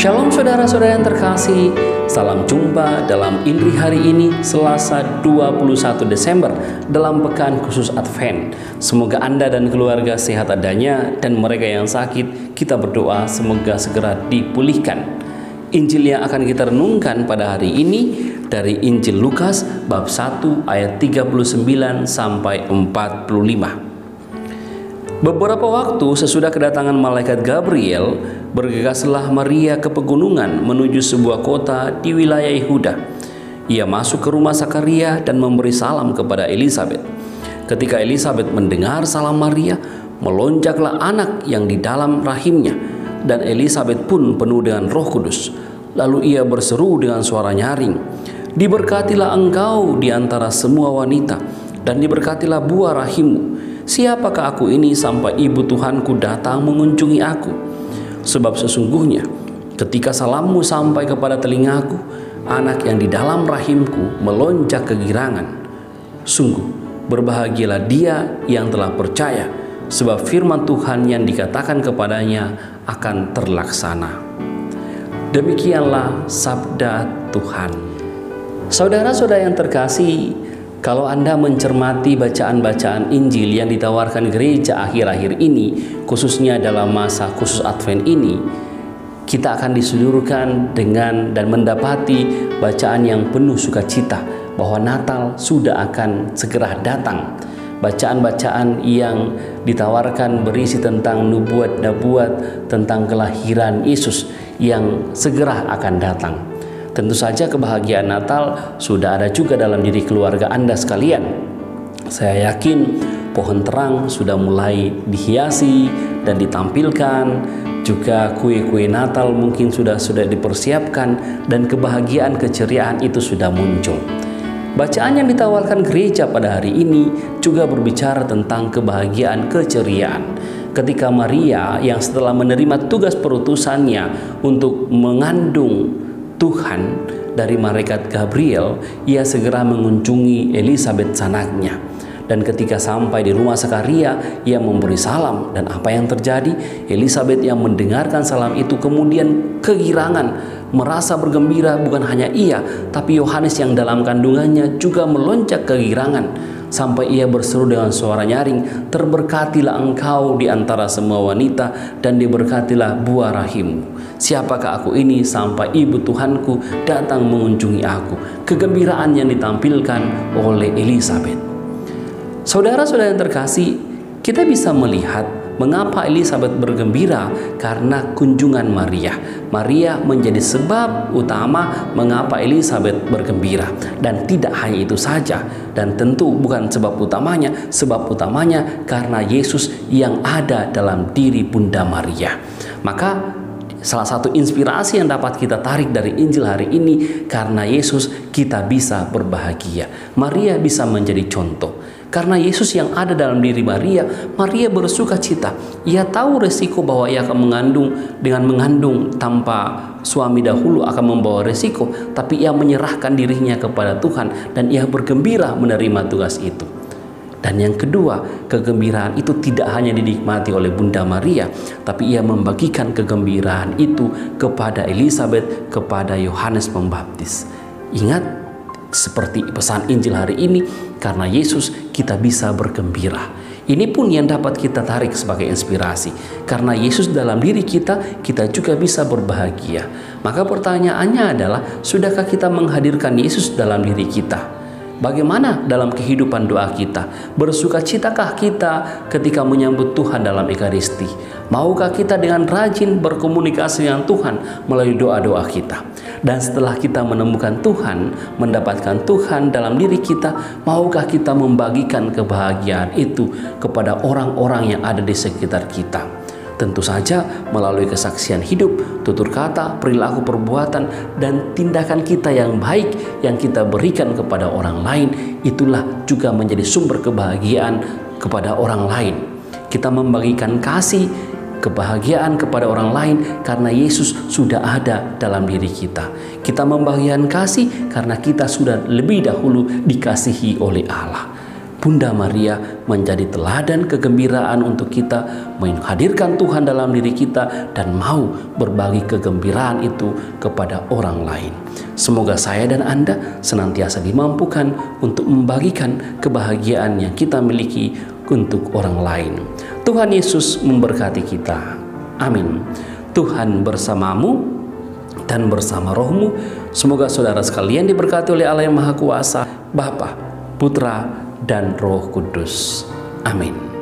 Shalom saudara-saudara yang terkasih, salam jumpa dalam Indri hari ini Selasa 21 Desember dalam Pekan Khusus Advent. Semoga Anda dan keluarga sehat adanya, dan mereka yang sakit kita berdoa semoga segera dipulihkan. Injil yang akan kita renungkan pada hari ini dari Injil Lukas bab 1 ayat 39 sampai 45. Beberapa waktu sesudah kedatangan malaikat Gabriel, bergegaslah Maria ke pegunungan menuju sebuah kota di wilayah Yehuda. Ia masuk ke rumah Zakaria dan memberi salam kepada Elisabet. Ketika Elisabet mendengar salam Maria, melonjaklah anak yang di dalam rahimnya, dan Elisabet pun penuh dengan Roh Kudus. Lalu ia berseru dengan suara nyaring, "Diberkatilah engkau di antara semua wanita, dan diberkatilah buah rahimmu. Siapakah aku ini sampai ibu Tuhanku datang mengunjungi aku? Sebab sesungguhnya ketika salammu sampai kepada telingaku, anak yang di dalam rahimku melonjak kegirangan. Sungguh berbahagialah dia yang telah percaya, sebab firman Tuhan yang dikatakan kepadanya akan terlaksana." Demikianlah sabda Tuhan. Saudara-saudara yang terkasih, kalau Anda mencermati bacaan-bacaan Injil yang ditawarkan gereja akhir-akhir ini, khususnya dalam masa khusus Advent ini, kita akan disudurkan dengan dan mendapati bacaan yang penuh sukacita bahwa Natal sudah akan segera datang. Bacaan-bacaan yang ditawarkan berisi tentang nubuat-nubuat tentang kelahiran Yesus yang segera akan datang. Tentu saja kebahagiaan Natal sudah ada juga dalam diri keluarga Anda sekalian. Saya yakin pohon terang sudah mulai dihiasi dan ditampilkan. Juga kue-kue Natal mungkin sudah dipersiapkan, dan kebahagiaan keceriaan itu sudah muncul. Bacaan yang ditawarkan gereja pada hari ini juga berbicara tentang kebahagiaan keceriaan. Ketika Maria yang setelah menerima tugas perutusannya untuk mengandung Tuhan dari malaikat Gabriel, ia segera mengunjungi Elisabet anaknya. Dan ketika sampai di rumah Zakaria, ia memberi salam. Dan apa yang terjadi? Elisabet yang mendengarkan salam itu kemudian kegirangan, merasa bergembira. Bukan hanya ia, tapi Yohanes yang dalam kandungannya juga melonjak kegirangan, sampai ia berseru dengan suara nyaring, "Terberkatilah engkau di antara semua wanita, dan diberkatilah buah rahimmu. Siapakah aku ini sampai ibu Tuhanku datang mengunjungi aku?" Kegembiraan yang ditampilkan oleh Elisabet. Saudara-saudara yang terkasih, kita bisa melihat mengapa Elisabet bergembira karena kunjungan Maria. Maria menjadi sebab utama mengapa Elisabet bergembira. Dan tidak hanya itu saja, dan tentu bukan sebab utamanya. Sebab utamanya karena Yesus yang ada dalam diri Bunda Maria. Maka salah satu inspirasi yang dapat kita tarik dari Injil hari ini, karena Yesus kita bisa berbahagia. Maria bisa menjadi contoh. Karena Yesus yang ada dalam diri Maria, Maria bersuka cita. Ia tahu resiko bahwa ia akan mengandung tanpa suami dahulu akan membawa resiko, tapi ia menyerahkan dirinya kepada Tuhan dan ia bergembira menerima tugas itu. Dan yang kedua, kegembiraan itu tidak hanya dinikmati oleh Bunda Maria, tapi ia membagikan kegembiraan itu kepada Elisabet, kepada Yohanes Pembaptis. Ingat, seperti pesan Injil hari ini, karena Yesus kita bisa bergembira. Ini pun yang dapat kita tarik sebagai inspirasi. Karena Yesus dalam diri kita, kita juga bisa berbahagia. Maka pertanyaannya adalah, sudahkah kita menghadirkan Yesus dalam diri kita? Bagaimana dalam kehidupan doa kita? Bersukacitakah kita ketika menyambut Tuhan dalam Ekaristi? Maukah kita dengan rajin berkomunikasi dengan Tuhan melalui doa-doa kita? Dan setelah kita menemukan Tuhan, mendapatkan Tuhan dalam diri kita, maukah kita membagikan kebahagiaan itu kepada orang-orang yang ada di sekitar kita? Tentu saja melalui kesaksian hidup, tutur kata, perilaku, perbuatan, dan tindakan kita yang baik yang kita berikan kepada orang lain, itulah juga menjadi sumber kebahagiaan kepada orang lain. Kita membagikan kasih, kebahagiaan kepada orang lain karena Yesus sudah ada dalam diri kita. Kita membagikan kasih karena kita sudah lebih dahulu dikasihi oleh Allah. Bunda Maria menjadi teladan kegembiraan untuk kita, menghadirkan Tuhan dalam diri kita, dan mau berbagi kegembiraan itu kepada orang lain. Semoga saya dan Anda senantiasa dimampukan untuk membagikan kebahagiaan yang kita miliki untuk orang lain. Tuhan Yesus memberkati kita. Amin. Tuhan bersamamu dan bersama rohmu. Semoga saudara sekalian diberkati oleh Allah yang Maha Kuasa, Bapa, Putra, dan Roh Kudus. Amin.